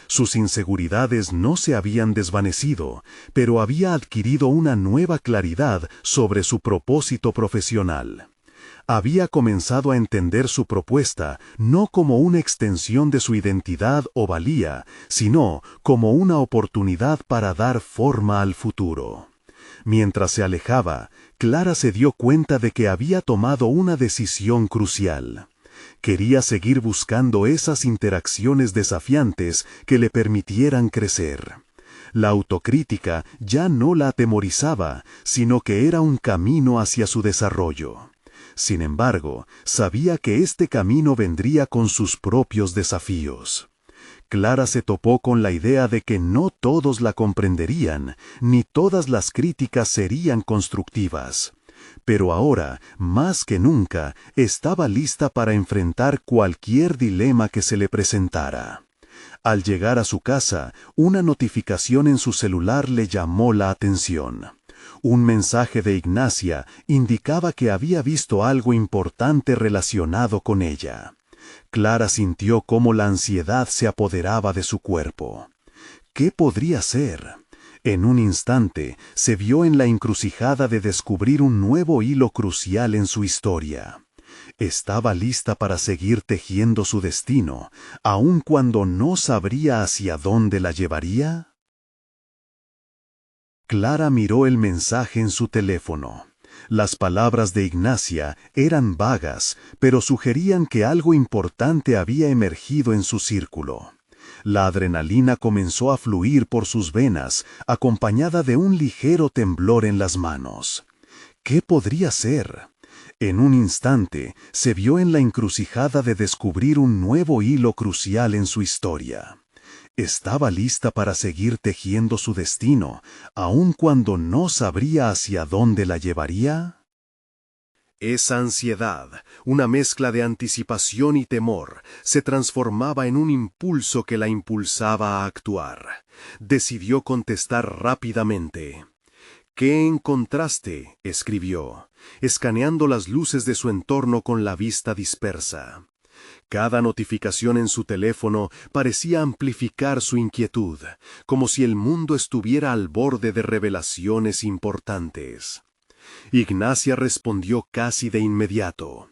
Sus inseguridades no se habían desvanecido, pero había adquirido una nueva claridad sobre su propósito profesional. Había comenzado a entender su propuesta no como una extensión de su identidad o valía, sino como una oportunidad para dar forma al futuro. Mientras se alejaba, Clara se dio cuenta de que había tomado una decisión crucial. Quería seguir buscando esas interacciones desafiantes que le permitieran crecer. La autocrítica ya no la atemorizaba, sino que era un camino hacia su desarrollo. Sin embargo, sabía que este camino vendría con sus propios desafíos. Clara se topó con la idea de que no todos la comprenderían, ni todas las críticas serían constructivas. Pero ahora, más que nunca, estaba lista para enfrentar cualquier dilema que se le presentara. Al llegar a su casa, una notificación en su celular le llamó la atención. Un mensaje de Ignacia indicaba que había visto algo importante relacionado con ella. Clara sintió cómo la ansiedad se apoderaba de su cuerpo. ¿Qué podría ser? En un instante, se vio en la encrucijada de descubrir un nuevo hilo crucial en su historia. Estaba lista para seguir tejiendo su destino, aun cuando no sabría hacia dónde la llevaría. Clara miró el mensaje en su teléfono. Las palabras de Ignacia eran vagas, pero sugerían que algo importante había emergido en su círculo. La adrenalina comenzó a fluir por sus venas, acompañada de un ligero temblor en las manos. ¿Qué podría ser? En un instante, se vio en la encrucijada de descubrir un nuevo hilo crucial en su historia. Estaba lista para seguir tejiendo su destino, aun cuando no sabría hacia dónde la llevaría. Esa ansiedad, una mezcla de anticipación y temor, se transformaba en un impulso que la impulsaba a actuar. Decidió contestar rápidamente. «¿Qué encontraste?», escribió, escaneando las luces de su entorno con la vista dispersa. Cada notificación en su teléfono parecía amplificar su inquietud, como si el mundo estuviera al borde de revelaciones importantes. Ignacia respondió casi de inmediato.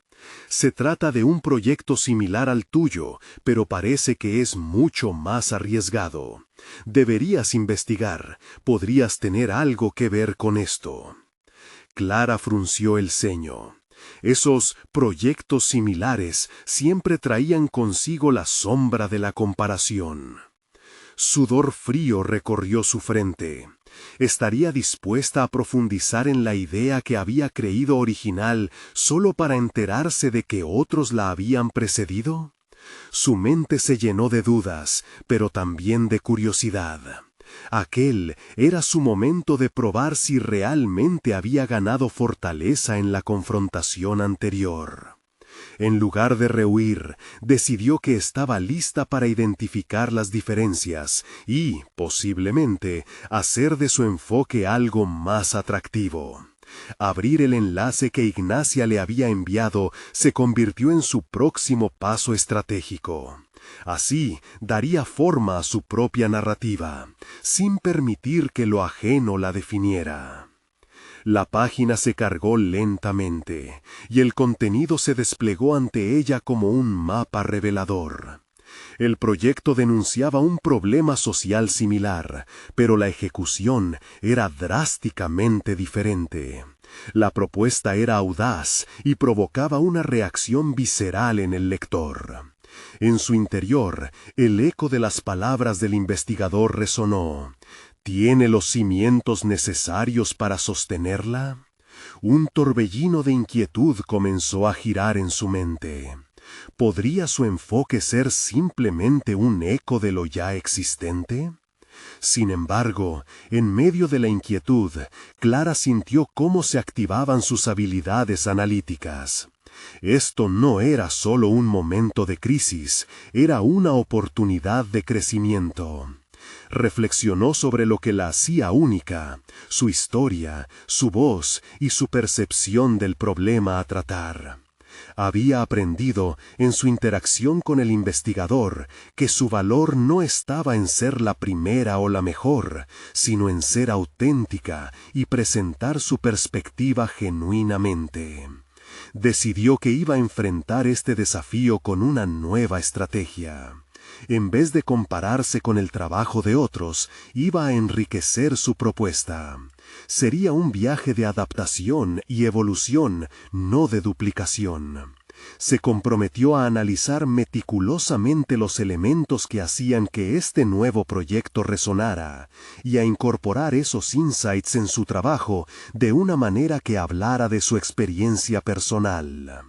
Se trata de un proyecto similar al tuyo, pero parece que es mucho más arriesgado. Deberías investigar, podrías tener algo que ver con esto. Clara frunció el ceño. Esos proyectos similares siempre traían consigo la sombra de la comparación. Sudor frío recorrió su frente. ¿Estaría dispuesta a profundizar en la idea que había creído original solo para enterarse de que otros la habían precedido? Su mente se llenó de dudas, pero también de curiosidad. Aquel era su momento de probar si realmente había ganado fortaleza en la confrontación anterior. En lugar de rehuir, decidió que estaba lista para identificar las diferencias y, posiblemente, hacer de su enfoque algo más atractivo. Abrir el enlace que Ignacia le había enviado se convirtió en su próximo paso estratégico. Así daría forma a su propia narrativa, sin permitir que lo ajeno la definiera. La página se cargó lentamente, y el contenido se desplegó ante ella como un mapa revelador. El proyecto denunciaba un problema social similar, pero la ejecución era drásticamente diferente. La propuesta era audaz y provocaba una reacción visceral en el lector. En su interior, el eco de las palabras del investigador resonó. ¿Tiene los cimientos necesarios para sostenerla? Un torbellino de inquietud comenzó a girar en su mente. ¿Podría su enfoque ser simplemente un eco de lo ya existente? Sin embargo, en medio de la inquietud, Clara sintió cómo se activaban sus habilidades analíticas. Esto no era solo un momento de crisis, era una oportunidad de crecimiento. Reflexionó sobre lo que la hacía única, su historia, su voz y su percepción del problema a tratar. Había aprendido, en su interacción con el investigador, que su valor no estaba en ser la primera o la mejor, sino en ser auténtica y presentar su perspectiva genuinamente. Decidió que iba a enfrentar este desafío con una nueva estrategia. En vez de compararse con el trabajo de otros, iba a enriquecer su propuesta. Sería un viaje de adaptación y evolución, no de duplicación. Se comprometió a analizar meticulosamente los elementos que hacían que este nuevo proyecto resonara, y a incorporar esos insights en su trabajo de una manera que hablara de su experiencia personal.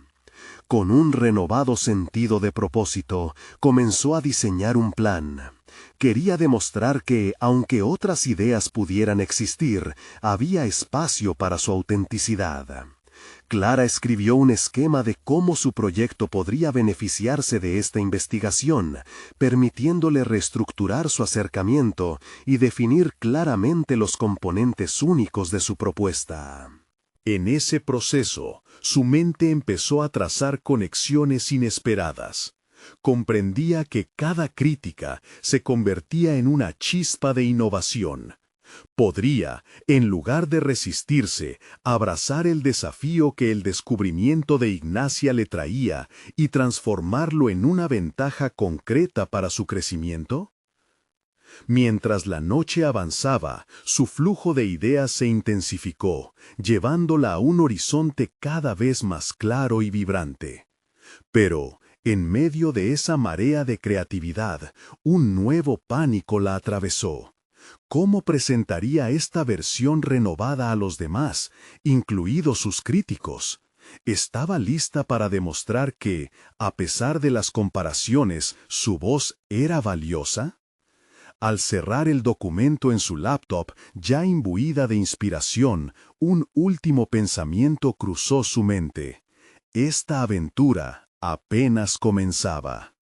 Con un renovado sentido de propósito, comenzó a diseñar un plan. Quería demostrar que, aunque otras ideas pudieran existir, había espacio para su autenticidad. Clara escribió un esquema de cómo su proyecto podría beneficiarse de esta investigación, permitiéndole reestructurar su acercamiento y definir claramente los componentes únicos de su propuesta. En ese proceso, su mente empezó a trazar conexiones inesperadas. Comprendía que cada crítica se convertía en una chispa de innovación. Podría, en lugar de resistirse, abrazar el desafío que el descubrimiento de Ignacia le traía y transformarlo en una ventaja concreta para su crecimiento. Mientras la noche avanzaba, su flujo de ideas se intensificó, llevándola a un horizonte cada vez más claro y vibrante. Pero, en medio de esa marea de creatividad, un nuevo pánico la atravesó. ¿Cómo presentaría esta versión renovada a los demás, incluidos sus críticos? ¿Estaba lista para demostrar que, a pesar de las comparaciones, su voz era valiosa? Al cerrar el documento en su laptop, ya imbuida de inspiración, un último pensamiento cruzó su mente. Esta aventura apenas comenzaba.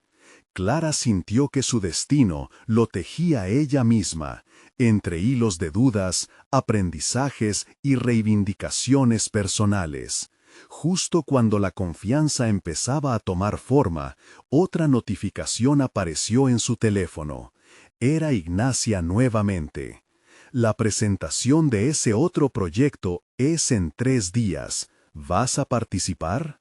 Clara sintió que su destino lo tejía ella misma, entre hilos de dudas, aprendizajes y reivindicaciones personales. Justo cuando la confianza empezaba a tomar forma, otra notificación apareció en su teléfono. Era Ignacia nuevamente. La presentación de ese otro proyecto es en 3 días. ¿Vas a participar?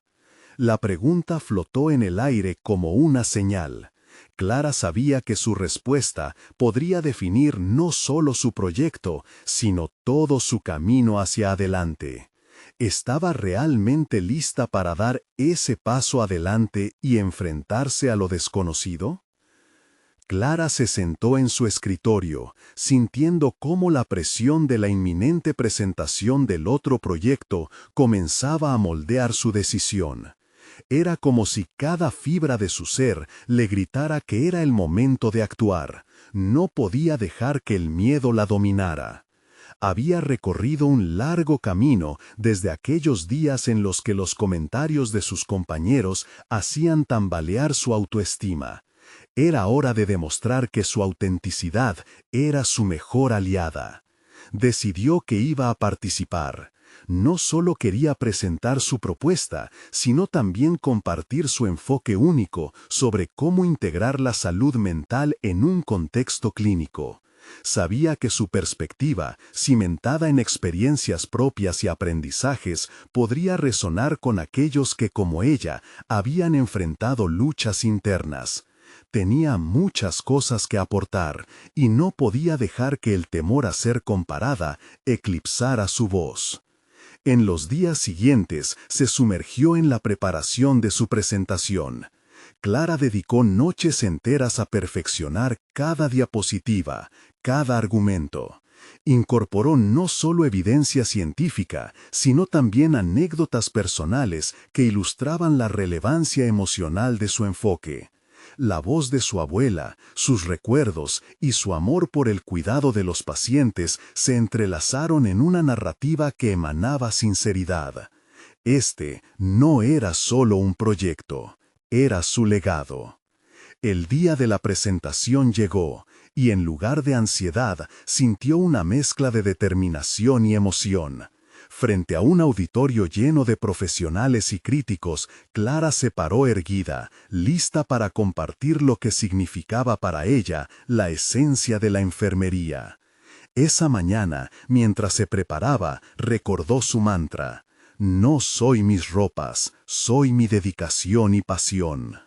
La pregunta flotó en el aire como una señal. Clara sabía que su respuesta podría definir no solo su proyecto, sino todo su camino hacia adelante. ¿Estaba realmente lista para dar ese paso adelante y enfrentarse a lo desconocido? Clara se sentó en su escritorio, sintiendo cómo la presión de la inminente presentación del otro proyecto comenzaba a moldear su decisión. Era como si cada fibra de su ser le gritara que era el momento de actuar. No podía dejar que el miedo la dominara. Había recorrido un largo camino desde aquellos días en los que los comentarios de sus compañeros hacían tambalear su autoestima. Era hora de demostrar que su autenticidad era su mejor aliada. Decidió que iba a participar. No solo quería presentar su propuesta, sino también compartir su enfoque único sobre cómo integrar la salud mental en un contexto clínico. Sabía que su perspectiva, cimentada en experiencias propias y aprendizajes, podría resonar con aquellos que, como ella, habían enfrentado luchas internas. Tenía muchas cosas que aportar y no podía dejar que el temor a ser comparada eclipsara su voz. En los días siguientes se sumergió en la preparación de su presentación. Clara dedicó noches enteras a perfeccionar cada diapositiva, cada argumento. Incorporó no solo evidencia científica, sino también anécdotas personales que ilustraban la relevancia emocional de su enfoque. La voz de su abuela, sus recuerdos y su amor por el cuidado de los pacientes se entrelazaron en una narrativa que emanaba sinceridad. Este no era solo un proyecto, era su legado. El día de la presentación llegó, y en lugar de ansiedad, sintió una mezcla de determinación y emoción. Frente a un auditorio lleno de profesionales y críticos, Clara se paró erguida, lista para compartir lo que significaba para ella la esencia de la enfermería. Esa mañana, mientras se preparaba, recordó su mantra: «No soy mis ropas, soy mi dedicación y pasión».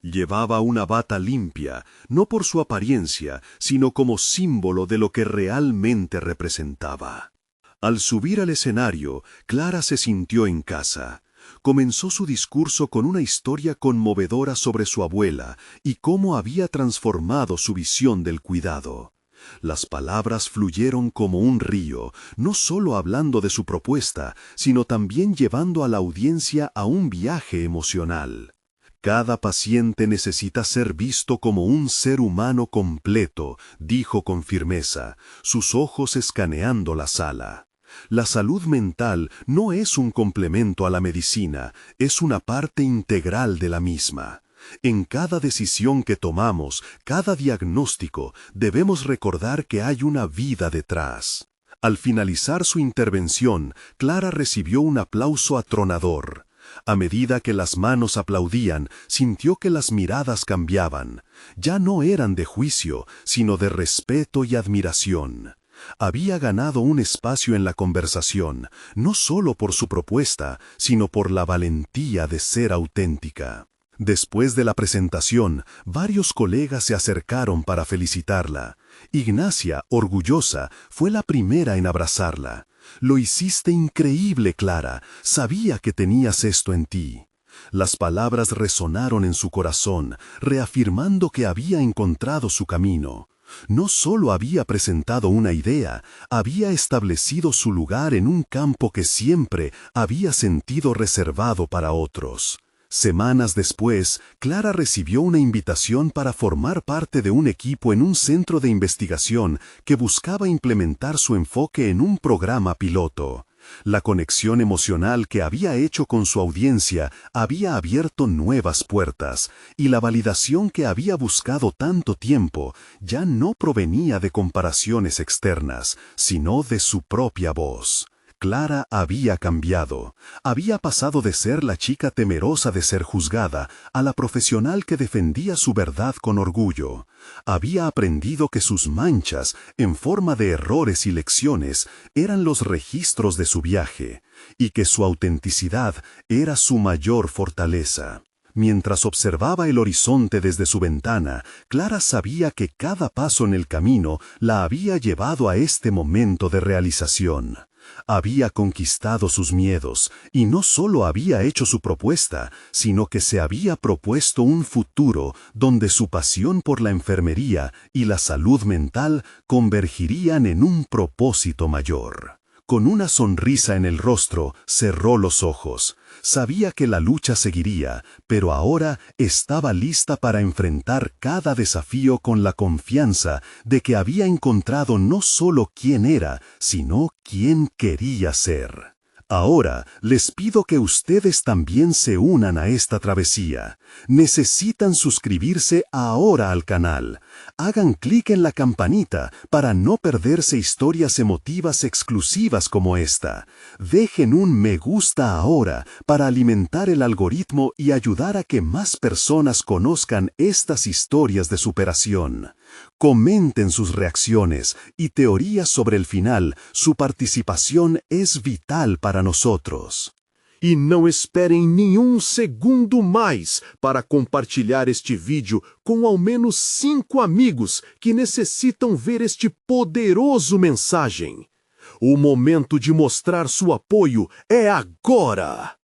Llevaba una bata limpia, no por su apariencia, sino como símbolo de lo que realmente representaba. Al subir al escenario, Clara se sintió en casa. Comenzó su discurso con una historia conmovedora sobre su abuela y cómo había transformado su visión del cuidado. Las palabras fluyeron como un río, no solo hablando de su propuesta, sino también llevando a la audiencia a un viaje emocional. Cada paciente necesita ser visto como un ser humano completo, dijo con firmeza, sus ojos escaneando la sala. La salud mental no es un complemento a la medicina, es una parte integral de la misma. En cada decisión que tomamos, cada diagnóstico, debemos recordar que hay una vida detrás. Al finalizar su intervención, Clara recibió un aplauso atronador. A medida que las manos aplaudían, sintió que las miradas cambiaban. Ya no eran de juicio, sino de respeto y admiración. Había ganado un espacio en la conversación, no solo por su propuesta, sino por la valentía de ser auténtica. Después de la presentación, varios colegas se acercaron para felicitarla. Ignacia, orgullosa, fue la primera en abrazarla. «Lo hiciste increíble, Clara. Sabía que tenías esto en ti». Las palabras resonaron en su corazón, reafirmando que había encontrado su camino. No solo había presentado una idea, había establecido su lugar en un campo que siempre había sentido reservado para otros. Semanas después, Clara recibió una invitación para formar parte de un equipo en un centro de investigación que buscaba implementar su enfoque en un programa piloto. La conexión emocional que había hecho con su audiencia había abierto nuevas puertas, y la validación que había buscado tanto tiempo ya no provenía de comparaciones externas, sino de su propia voz. Clara había cambiado. Había pasado de ser la chica temerosa de ser juzgada a la profesional que defendía su verdad con orgullo. Había aprendido que sus manchas, en forma de errores y lecciones, eran los registros de su viaje, y que su autenticidad era su mayor fortaleza. Mientras observaba el horizonte desde su ventana, Clara sabía que cada paso en el camino la había llevado a este momento de realización. Había conquistado sus miedos, y no solo había hecho su propuesta, sino que se había propuesto un futuro donde su pasión por la enfermería y la salud mental convergirían en un propósito mayor. Con una sonrisa en el rostro, cerró los ojos. Sabía que la lucha seguiría, pero ahora estaba lista para enfrentar cada desafío con la confianza de que había encontrado no solo quién era, sino quién quería ser. Ahora les pido que ustedes también se unan a esta travesía. Necesitan suscribirse ahora al canal. Hagan clic en la campanita para no perderse historias emotivas exclusivas como esta. Dejen un me gusta ahora para alimentar el algoritmo y ayudar a que más personas conozcan estas historias de superación. Comenten sus reacciones y teorías sobre el final. Su participación es vital para nosotros. E não esperem nenhum segundo mais para compartilhar este vídeo com ao menos 5 amigos que necessitam ver este poderoso mensagem. O momento de mostrar seu apoio é agora!